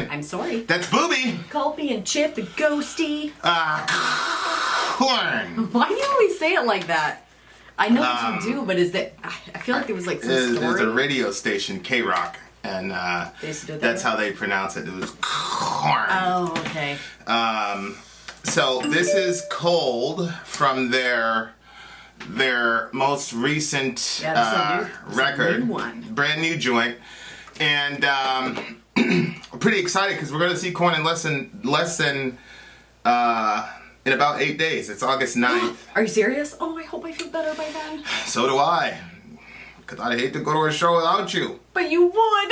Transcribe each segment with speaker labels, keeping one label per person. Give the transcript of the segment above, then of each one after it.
Speaker 1: I'm sorry.
Speaker 2: That's Booby.
Speaker 1: Culpy and Chip the Ghosty.
Speaker 2: Korn.
Speaker 1: Why do you always say it like that? I know what you do, but is that... I feel like there was like some story.
Speaker 2: There's a radio station, K-Rock, and that's how they pronounce it. It was Korn.
Speaker 1: Oh, okay.
Speaker 2: So this is Cold from their most recent record.
Speaker 1: New one.
Speaker 2: Brand new joint. And I'm pretty excited because we're going to see Korn in less than in about 8 days. It's August 9th.
Speaker 1: Are you serious? Oh, I hope I feel better by then.
Speaker 2: So do I. Because I'd hate to go to a show without you.
Speaker 1: But you would.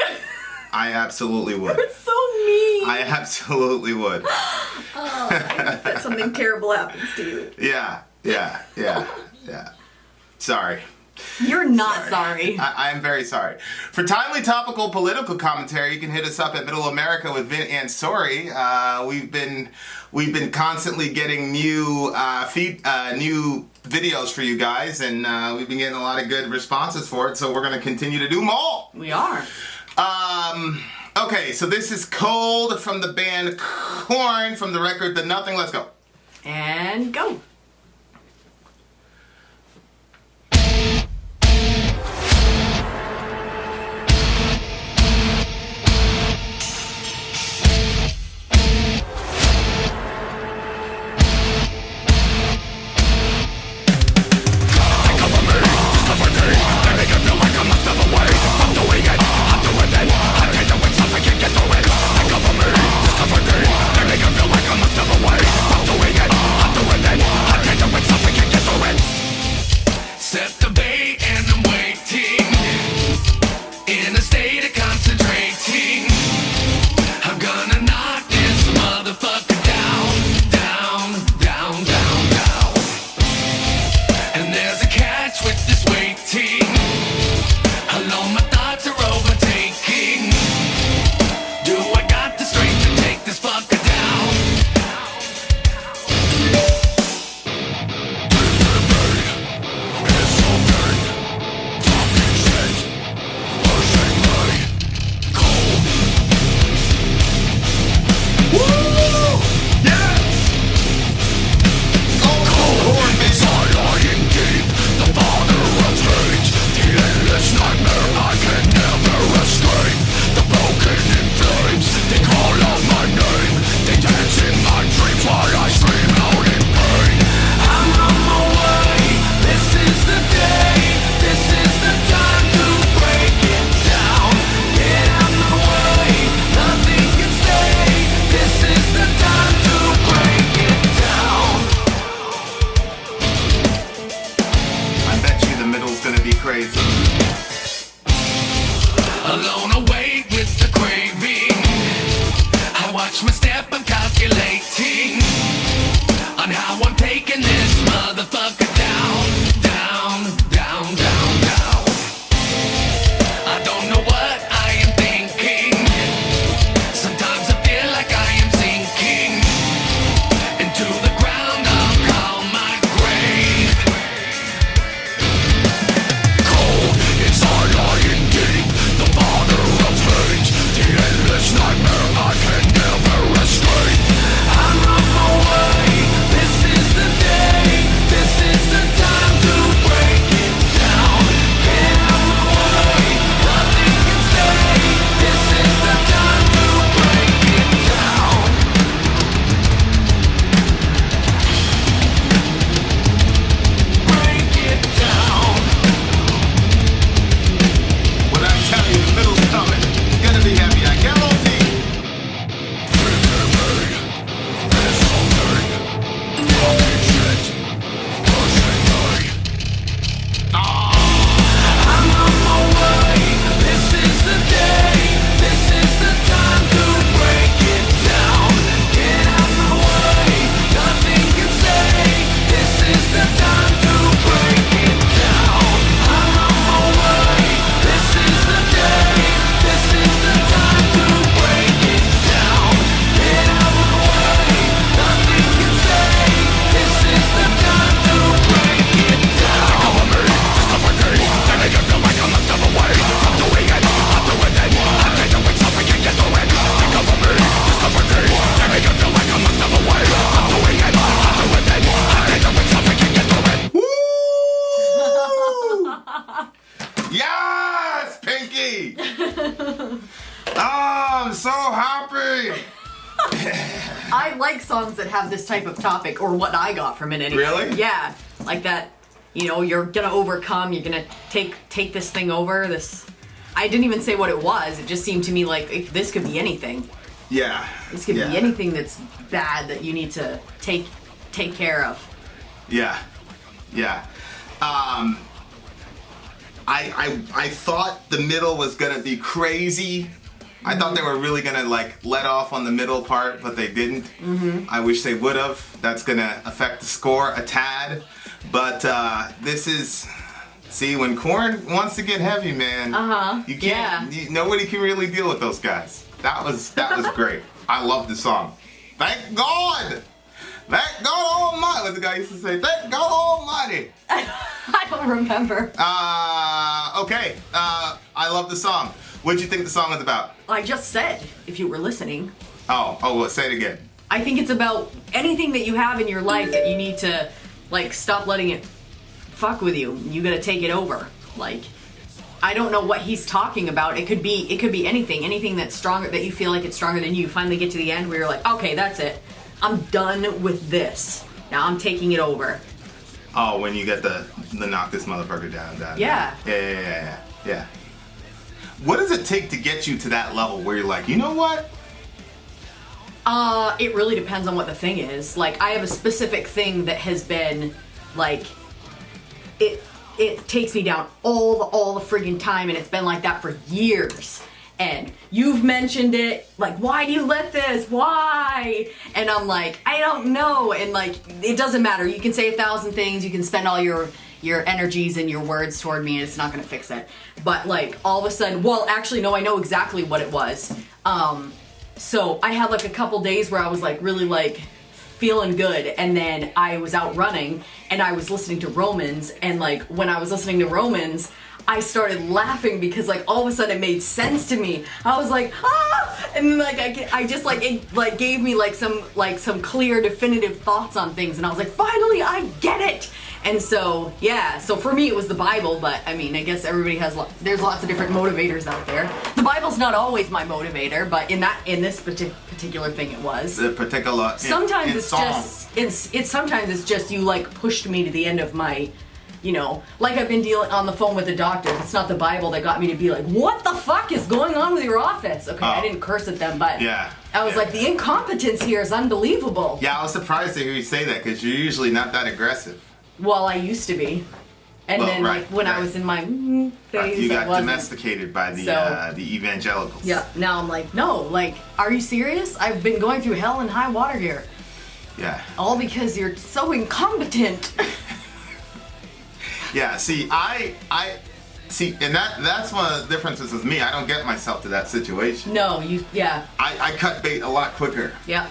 Speaker 2: I absolutely would.
Speaker 1: You're so mean.
Speaker 2: I absolutely would.
Speaker 1: Oh, I hope that something terrible happens to you.
Speaker 2: Yeah. Sorry.
Speaker 1: You're not sorry.
Speaker 2: I am very sorry. For timely, topical, political commentary, you can hit us up at Middle America with Vin and Sori. We've been constantly getting new videos for you guys, and we've been getting a lot of good responses for it. So we're going to continue to do more.
Speaker 1: We are.
Speaker 2: Okay, so this is Cold from the band Korn from the record The Nothing. Let's go.
Speaker 1: And go.
Speaker 3: They make it feel like I'm a step away from doing it. I'm doing it.
Speaker 2: happy. Oh, I'm so happy.
Speaker 1: I like songs that have this type of topic, or what I got from it anyway.
Speaker 2: Really?
Speaker 1: Yeah, like that. You know, you're gonna overcome. You're gonna take this thing over. This. I didn't even say what it was. It just seemed to me like this could be anything.
Speaker 2: Yeah.
Speaker 1: This could be anything that's bad that you need to take care of.
Speaker 2: Yeah. Yeah. I thought the middle was gonna be crazy. I thought they were really gonna like let off on the middle part, but they didn't. Mm-hmm. I wish they would have. That's gonna affect the score a tad. But this is, see, when Korn wants to get heavy, man, you can't. Nobody can really deal with those guys. That was great. I love the song. Thank God. Thank God Almighty. What the guy used to say. Thank God Almighty.
Speaker 1: I don't remember.
Speaker 2: Okay. I love the song. What did you think the song was about?
Speaker 1: I just said, if you were listening.
Speaker 2: Oh, well, say it again.
Speaker 1: I think it's about anything that you have in your life that you need to, like, stop letting it fuck with you. You gotta take it over. Like, I don't know what he's talking about. It could be anything that's stronger, that you feel like it's stronger than you. You finally get to the end where you're like, okay, that's it. I'm done with this. Now I'm taking it over.
Speaker 2: Oh, when you get the knock this motherfucker down.
Speaker 1: Yeah.
Speaker 2: Yeah. What does it take to get you to that level where you're like, you know what?
Speaker 1: It really depends on what the thing is. Like, I have a specific thing that has been, like, it takes me down all the friggin' time, and it's been like that for years. And you've mentioned it, like, why do you let this? Why? And I'm like, I don't know. And like, it doesn't matter. You can say 1,000 things. You can spend all your energies and your words toward me, and it's not gonna fix it. But like, all of a sudden, well, actually, no, I know exactly what it was. So I had like a couple days where I was like really like feeling good, and then I was out running and I was listening to Romans, and like when I was listening to Romans, I started laughing because like all of a sudden it made sense to me. I was like, ah, and like I just like it like gave me like some clear definitive thoughts on things, and I was like, finally I get it. And so yeah, so for me it was the Bible, but I mean I guess everybody has there's lots of different motivators out there. The Bible's not always my motivator, but in this particular thing it was.
Speaker 2: The particular
Speaker 1: sometimes
Speaker 2: in
Speaker 1: it's
Speaker 2: songs.
Speaker 1: just sometimes it's just you like pushed me to the end of my, you know, like I've been dealing on the phone with the doctor. It's not the Bible that got me to be like, what the fuck is going on with your office? Okay, I didn't curse at them, but
Speaker 2: yeah,
Speaker 1: I was like, the incompetence here is unbelievable.
Speaker 2: Yeah, I was surprised to hear you say that because you're usually not that aggressive.
Speaker 1: Well, I used to be, and then like when I was in my phase,
Speaker 2: you got domesticated by the evangelicals.
Speaker 1: Yeah, now I'm like, no, like, are you serious? I've been going through hell and high water here.
Speaker 2: Yeah.
Speaker 1: All because you're so incompetent.
Speaker 2: Yeah, see, I see, and that's one of the differences with me. I don't get myself to that situation.
Speaker 1: No,
Speaker 2: I cut bait a lot quicker.
Speaker 1: Yeah.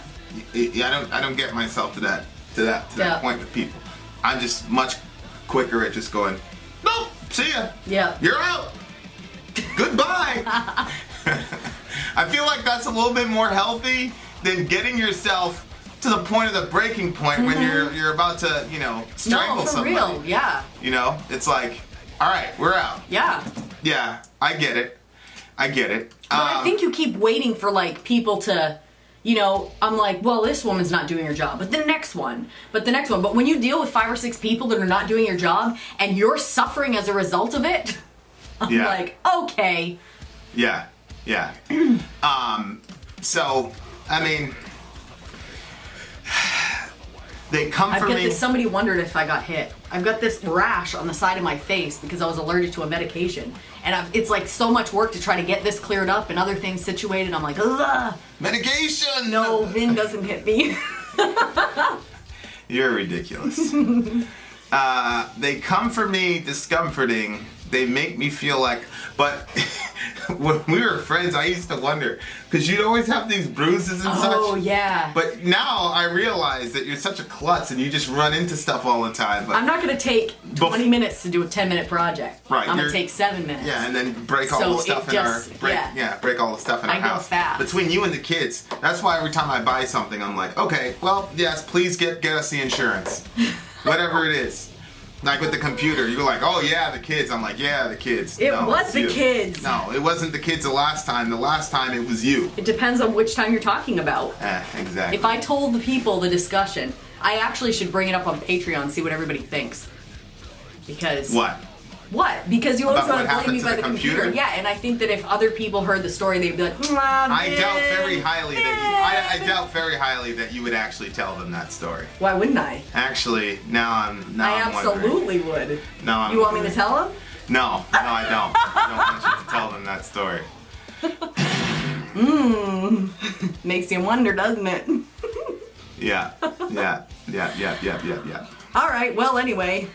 Speaker 2: I don't get myself to that point with people. I'm just much quicker at just going, nope, see ya.
Speaker 1: Yeah.
Speaker 2: You're out. Goodbye. I feel like that's a little bit more healthy than getting yourself to the point of the breaking point when you're about to, you know, strangle somebody.
Speaker 1: No, for real, yeah.
Speaker 2: You know, it's like, all right, we're out.
Speaker 1: Yeah.
Speaker 2: Yeah, I get it. But
Speaker 1: I think you keep waiting for like people to, you know, I'm like, well, this woman's not doing her job, but the next one. But when you deal with 5 or 6 people that are not doing your job and you're suffering as a result of it, I'm like, okay.
Speaker 2: Yeah. So, I mean, they come for me.
Speaker 1: Somebody wondered if I got hit. I've got this rash on the side of my face because I was allergic to a medication. And it's like so much work to try to get this cleared up and other things situated. I'm like, ugh.
Speaker 2: Medication!
Speaker 1: No, Vin doesn't hit me.
Speaker 2: You're ridiculous. They come for me discomforting. They make me feel like, but when we were friends, I used to wonder, because you'd always have these bruises and such.
Speaker 1: Oh, yeah.
Speaker 2: But now I realize that you're such a klutz and you just run into stuff all the time. But
Speaker 1: I'm not going to take 20 minutes to do a 10-minute project.
Speaker 2: Right.
Speaker 1: I'm going to take 7 minutes.
Speaker 2: Yeah, and then break all the stuff break all the stuff in our house.
Speaker 1: I go fast.
Speaker 2: Between you and the kids, that's why every time I buy something, I'm like, okay, well, yes, please get us the insurance. Whatever it is. Like with the computer, you were like, oh yeah, the kids. I'm like, yeah, the kids.
Speaker 1: It
Speaker 2: No,
Speaker 1: was
Speaker 2: it's
Speaker 1: the
Speaker 2: you.
Speaker 1: kids.
Speaker 2: No, it wasn't the kids the last time. The last time it was you.
Speaker 1: It depends on which time you're talking about.
Speaker 2: Exactly.
Speaker 1: If I told the people the discussion, I actually should bring it up on Patreon and see what everybody thinks. Because...
Speaker 2: What?
Speaker 1: What? Because you always
Speaker 2: About
Speaker 1: want
Speaker 2: what
Speaker 1: to blame me
Speaker 2: happened
Speaker 1: by
Speaker 2: to
Speaker 1: the
Speaker 2: the
Speaker 1: computer.
Speaker 2: computer?
Speaker 1: Yeah, and I think that if other people heard the story, they'd be like,
Speaker 2: I doubt very highly that you. I doubt very highly that you would actually tell them that story.
Speaker 1: Why wouldn't I?
Speaker 2: Actually, now I'm
Speaker 1: I
Speaker 2: wondering.
Speaker 1: absolutely would.
Speaker 2: Now I'm
Speaker 1: You want me to
Speaker 2: wondering.
Speaker 1: tell them?
Speaker 2: No, I don't. I don't want you to tell them that story.
Speaker 1: Makes you wonder, doesn't it?
Speaker 2: Yeah.
Speaker 1: All right. Well, anyway.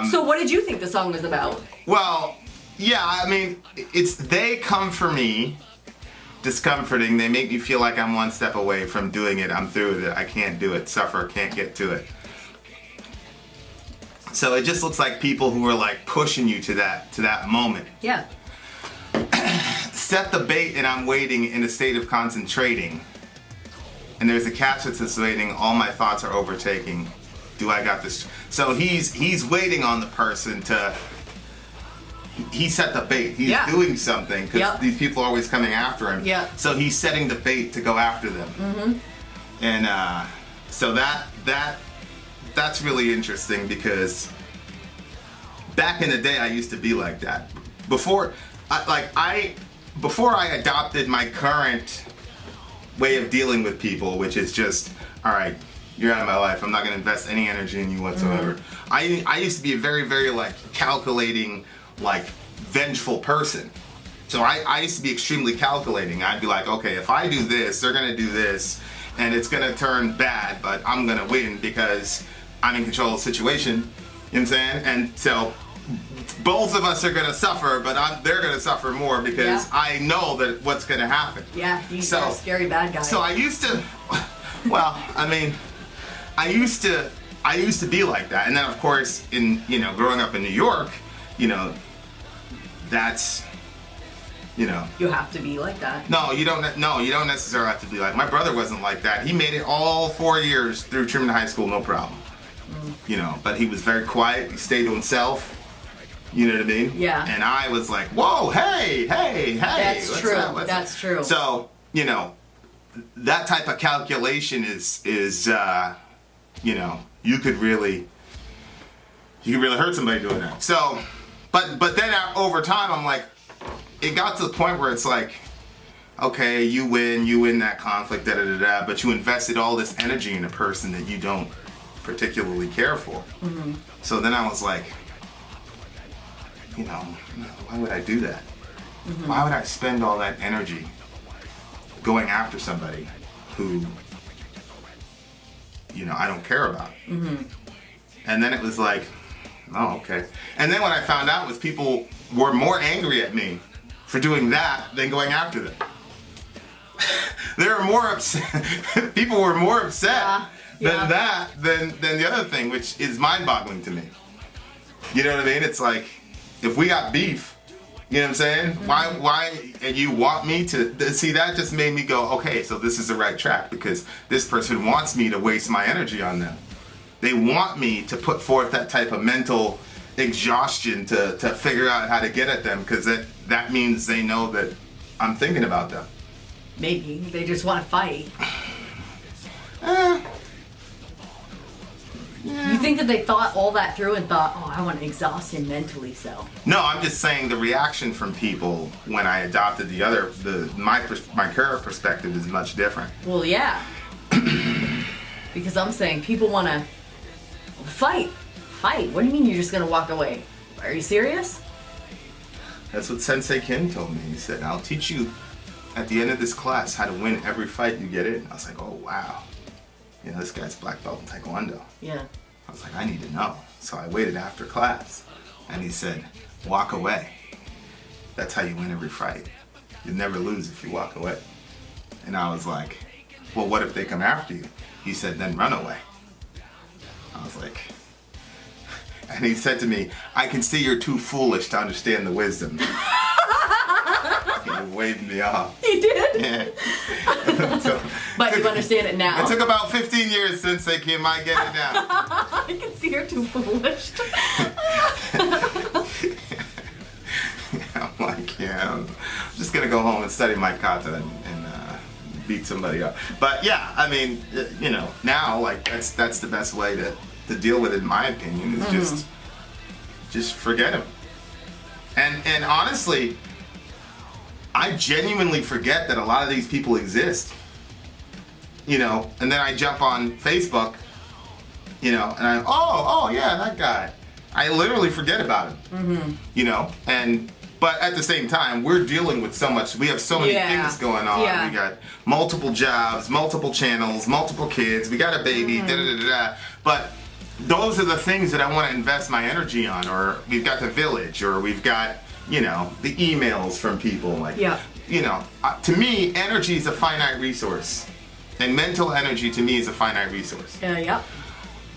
Speaker 1: So, what did you think the song was about?
Speaker 2: Well, yeah. I mean, it's they come for me, discomforting. They make me feel like I'm one step away from doing it. I'm through with it. I can't do it. Suffer. Can't get to it. So it just looks like people who are like pushing you to that moment.
Speaker 1: Yeah.
Speaker 2: Set the bait and I'm waiting in a state of concentrating. And there's a catch that's waiting. All my thoughts are overtaking. Do I got this? So he's waiting on the person to. He set the bait. He's doing something because these people are always coming after him.
Speaker 1: Yeah.
Speaker 2: So he's setting the bait to go after them. Mm-hmm. And so that's really interesting because back in the day I used to be like that. Before I adopted my current way of dealing with people, which is just, all right, you're out of my life. I'm not going to invest any energy in you whatsoever. Mm-hmm. I used to be a very, very like calculating, like vengeful person. So I used to be extremely calculating. I'd be like, okay, if I do this, they're going to do this, and it's going to turn bad, but I'm going to win because I'm in control of the situation. You know what I'm saying? And so both of us are going to suffer, but they're going to suffer more because I know that what's going to happen.
Speaker 1: Yeah, you're a scary bad guy.
Speaker 2: So I used to, well, I mean, I used to be like that. And then of course, growing up in New York, that's,
Speaker 1: you have to be like that.
Speaker 2: No, you don't necessarily have to be like, my brother wasn't like that. He made it all 4 years through Truman High School, no problem. But he was very quiet. He stayed to himself. You know what I mean?
Speaker 1: Yeah.
Speaker 2: And I was like, whoa, hey.
Speaker 1: That's true. That's true.
Speaker 2: So, that type of calculation is you could really hurt somebody doing that. So, but then over time, I'm like, it got to the point where it's like, okay, you win that conflict, but you invested all this energy in a person that you don't particularly care for. Mm-hmm. So then I was like, why would I do that? Mm-hmm. Why would I spend all that energy going after somebody who, I don't care about? Mm-hmm. And then it was like, oh, okay. And then what I found out was people were more angry at me for doing that than going after them. They were more upset. People were more upset than the other thing, which is mind-boggling to me. You know what I mean? It's like, if we got beef, you know what I'm saying? Mm-hmm. Why, and you want me to, see, that just made me go, okay, so this is the right track because this person wants me to waste my energy on them. They want me to put forth that type of mental exhaustion to figure out how to get at them because that means they know that I'm thinking about them.
Speaker 1: Maybe. They just want to fight. You think that they thought all that through and thought, oh, I want to exhaust him mentally, so.
Speaker 2: No, I'm just saying the reaction from people when I adopted my current perspective is much different.
Speaker 1: Well, yeah. Because I'm saying people want to fight. What do you mean you're just going to walk away? Are you serious?
Speaker 2: That's what Sensei Ken told me. He said, I'll teach you at the end of this class how to win every fight you get in. I was like, oh, wow. This guy's black belt in Taekwondo.
Speaker 1: Yeah.
Speaker 2: I was like, I need to know. So I waited after class. And he said, walk away. That's how you win every fight. You never lose if you walk away. And I was like, well, what if they come after you? He said, then run away. I was like, and he said to me, I can see you're too foolish to understand the wisdom. He waved me off.
Speaker 1: He did?
Speaker 2: Yeah.
Speaker 1: But you understand it now.
Speaker 2: It took about 15 years since they came. I get it now.
Speaker 1: I can see her too foolish.
Speaker 2: I'm like, yeah, I'm just gonna go home and study my kata and beat somebody up. But yeah, I mean, you know, now like that's the best way to deal with it, in my opinion, is just forget him. And honestly, I genuinely forget that a lot of these people exist. You know, and then I jump on Facebook, you know, and oh yeah, that guy. I literally forget about him. You know, but at the same time, we're dealing with so much. We have so many things going on.
Speaker 1: Yeah.
Speaker 2: We got multiple jobs, multiple channels, multiple kids. We got a baby. Da da da da. But those are the things that I want to invest my energy on. Or we've got the village, or we've got, you know, the emails from people. Like, you know, to me, energy is a finite resource, and mental energy to me is a finite resource.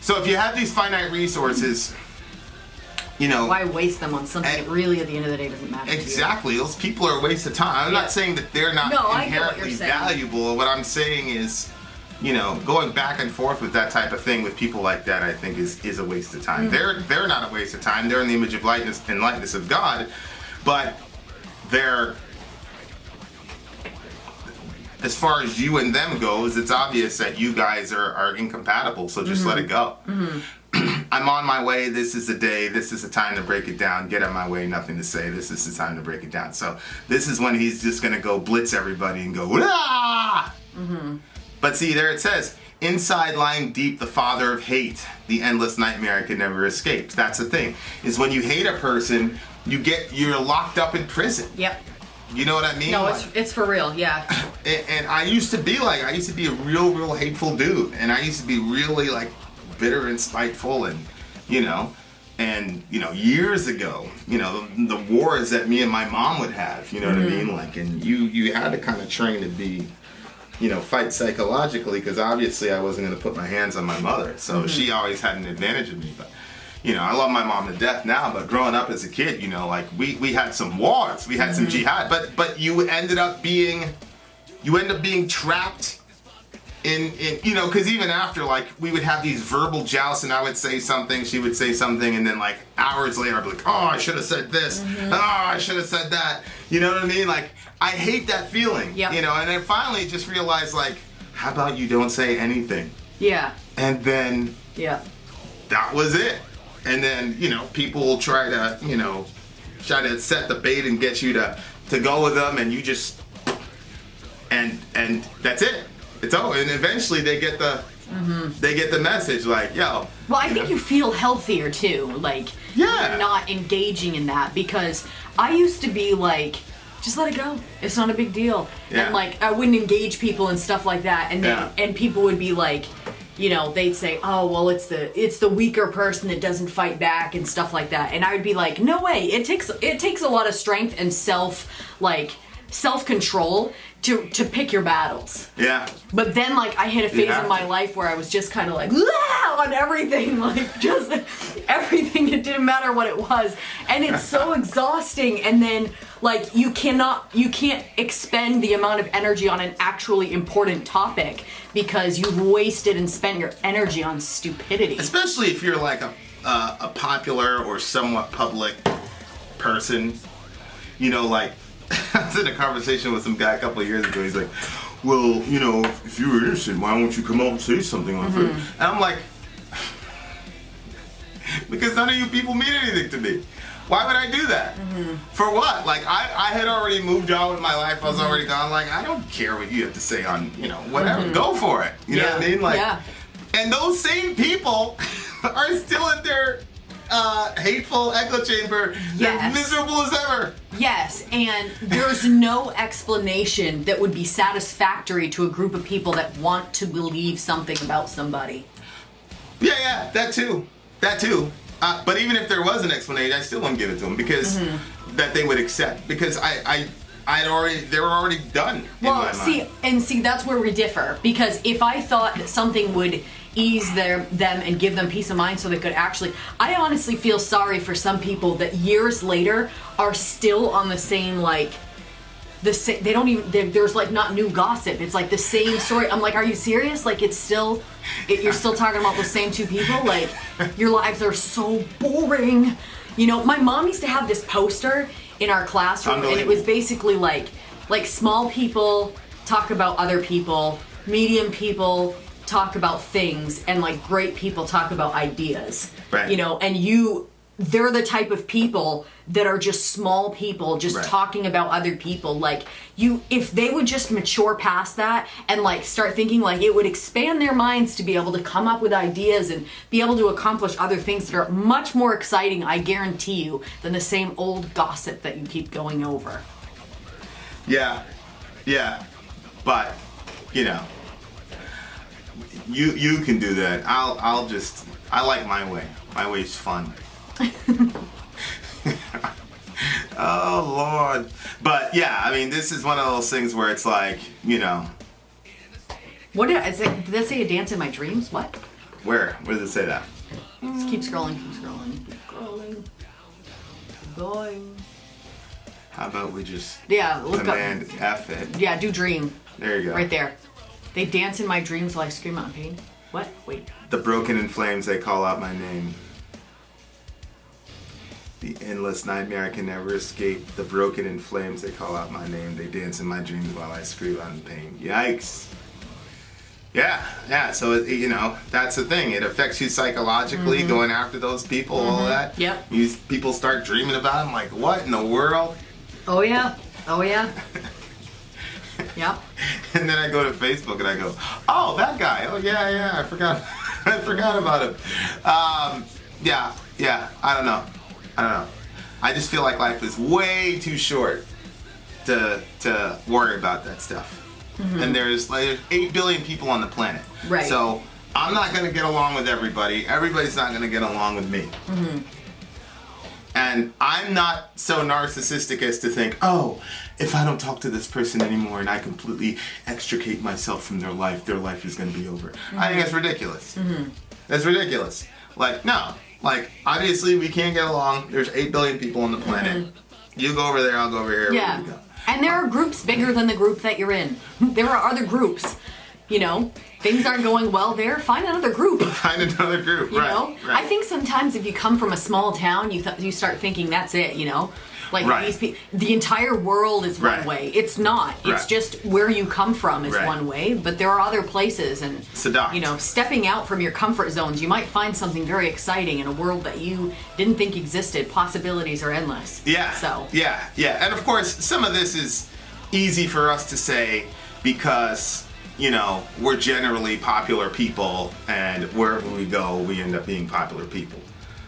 Speaker 2: So if you have these finite resources, you know,
Speaker 1: why waste them on something that really, at the end of the day, doesn't matter?
Speaker 2: Exactly. Those people are a waste of time. I'm not saying that they're not inherently valuable. What I'm saying is, you know, going back and forth with that type of thing with people like that, I think is a waste of time. They're not a waste of time. They're in the image of likeness and likeness of God, but they're, as far as you and them goes, it's obvious that you guys are incompatible. So just let it go. I'm on my way. This is the day. This is the time to break it down. Get on my way. Nothing to say. This is the time to break it down. So this is when he's just going to go blitz everybody and go, ah! But see, there it says, inside lying deep, the father of hate, the endless nightmare I could never escape. That's the thing, is when you hate a person, you're locked up in prison. You know what I mean?
Speaker 1: No, it's for real, yeah.
Speaker 2: And I used to be a real hateful dude. And I used to be really like bitter and spiteful, and you know, years ago, you know, the wars that me and my mom would have, you know what I mean? Like, and you had to kind of train to be, you know, fight psychologically, because obviously I wasn't going to put my hands on my mother. So she always had an advantage of me. But, you know, I love my mom to death now, but growing up as a kid, you know, like we had some wars, we had some jihad, but you end up being trapped in, you know, because even after, like, we would have these verbal jousts, and I would say something, she would say something, and then like hours later I'd be like, oh, I should have said this, oh, I should have said that, you know what I mean? Like, I hate that feeling, you know, and I finally just realized, like, how about you don't say anything? And then that was it. And then, you know, people will try to set the bait and get you to go with them, and you just, and that's it. It's over. And eventually they get the message, like, yo.
Speaker 1: Well, I think you feel healthier too, like, you're not engaging in that, because I used to be like, just let it go. It's not a big deal. And like, I wouldn't engage people and stuff like that, and then and people would be like, you know, they'd say, oh, well, it's the weaker person that doesn't fight back and stuff like that. And I would be like, no way. It takes a lot of strength and self-control to pick your battles. But then, like, I hit a phase in my life where I was just kind of like, on everything, like, just everything. It didn't matter what it was. And it's so exhausting. And then, like, you can't expend the amount of energy on an actually important topic because you've wasted and spent your energy on stupidity.
Speaker 2: Especially if you're like a popular or somewhat public person, you know, like, I was in a conversation with some guy a couple of years ago. He's like, well, you know, if you were interested, why don't you come out and say something on Facebook? And I'm like, because none of you people mean anything to me. Why would I do that? For what? Like, I had already moved on with my life. I was already gone. Like, I don't care what you have to say on, you know, whatever. Go for it. You know what I mean? Like, and those same people are still in their hateful echo chamber. They're miserable as ever.
Speaker 1: Yes, and there's no explanation that would be satisfactory to a group of people that want to believe something about somebody.
Speaker 2: Yeah, that too. But even if there was an explanation, I still wouldn't give it to them, because that they would accept, because they were already done in my mind.
Speaker 1: See, that's where we differ, because if I thought that something would ease them and give them peace of mind so they could actually, I honestly feel sorry for some people that years later are still on the same, like, they don't even, there's like not new gossip. It's like the same story. I'm like, are you serious? Like you're still talking about the same two people? Like your lives are so boring. You know, my mom used to have this poster in our classroom, and it was basically like small people talk about other people, medium people talk about things, and like great people talk about ideas.
Speaker 2: Right.
Speaker 1: You know, and they're the type of people that are just small people just talking about other people. Like if they would just mature past that and like start thinking, like it would expand their minds to be able to come up with ideas and be able to accomplish other things that are much more exciting, I guarantee you, than the same old gossip that you keep going over.
Speaker 2: Yeah. But, you know, you can do that. I like my way. My way's fun. Oh Lord. But yeah, I mean, this is one of those things where it's like, you know.
Speaker 1: What did that say? A dance in my dreams? What?
Speaker 2: Where does it say that?
Speaker 1: Just keep scrolling. Keep going.
Speaker 2: How about we just
Speaker 1: look
Speaker 2: command
Speaker 1: up.
Speaker 2: F it?
Speaker 1: Yeah, do dream.
Speaker 2: There you go.
Speaker 1: Right there. They dance in my dreams while I scream out in pain. What? Wait.
Speaker 2: The broken in flames, they call out my name. The endless nightmare I can never escape. The broken in flames, they call out my name. They dance in my dreams while I scream out in pain. Yikes. Yeah. So, you know, that's the thing. It affects you psychologically, going after those people, all that.
Speaker 1: Yep.
Speaker 2: People start dreaming about them, like, what in the world?
Speaker 1: Oh, yeah. Yep.
Speaker 2: And then I go to Facebook and I go, oh, that guy. Oh, yeah, I forgot. I forgot about him. Yeah. I don't know. I just feel like life is way too short to worry about that stuff. And there's 8 billion people on the planet.
Speaker 1: Right.
Speaker 2: So I'm not going to get along with everybody. Everybody's not going to get along with me. And I'm not so narcissistic as to think, oh, if I don't talk to this person anymore and I completely extricate myself from their life is going to be over. I think that's ridiculous. That's ridiculous. Like, no. Like, obviously we can't get along. There's 8 billion people on the planet. You go over there, I'll go over here.
Speaker 1: Yeah.
Speaker 2: We go.
Speaker 1: And there are groups bigger than the group that you're in. There are other groups. You know, things aren't going well there. Find another group.
Speaker 2: Find another group,
Speaker 1: you know? I think sometimes if you come from a small town, you start thinking that's it, you know? Like these people, the entire world is one way. It's not. It's just where you come from is one way, but there are other places, and you know, stepping out from your comfort zones, you might find something very exciting in a world that you didn't think existed. Possibilities are endless.
Speaker 2: Yeah.
Speaker 1: So.
Speaker 2: Yeah. And of course, some of this is easy for us to say because, you know, we're generally popular people, and wherever we go, we end up being popular people.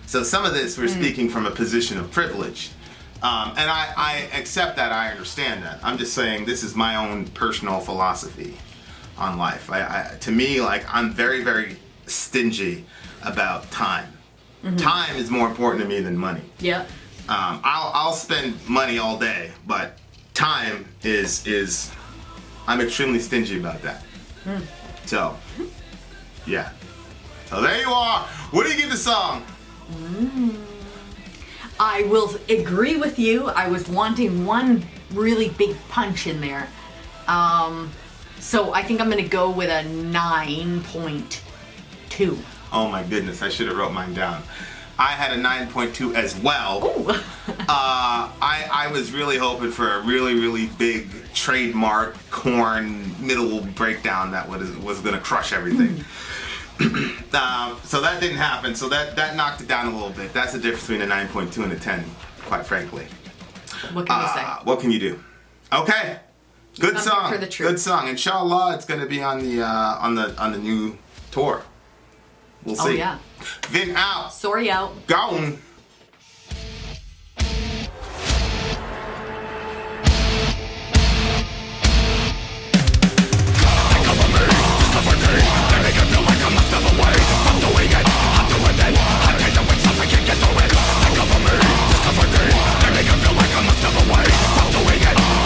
Speaker 2: So some of this, we're speaking from a position of privilege. And I accept that, I understand that. I'm just saying this is my own personal philosophy on life. To me, like, I'm very, very stingy about time. Time is more important to me than money.
Speaker 1: Yeah.
Speaker 2: I'll spend money all day, but time is I'm extremely stingy about that. So, yeah. So there you are. What do you give the song?
Speaker 1: I will agree with you. I was wanting one really big punch in there. So I think I'm going to go with a 9.2.
Speaker 2: Oh my goodness, I should have wrote mine down. I had a 9.2 as well. I was really hoping for a really, really big trademark Korn middle breakdown that was going to crush everything. So that didn't happen, so that knocked it down a little bit. That's the difference between a 9.2 and a 10, quite frankly.
Speaker 1: What can you say?
Speaker 2: What can you do? Okay. Good song.
Speaker 1: For the truth.
Speaker 2: Good song. Inshallah, it's going to be on the new tour. We'll see.
Speaker 1: Oh yeah.
Speaker 2: Vin out.
Speaker 1: Sori out.
Speaker 2: Gone.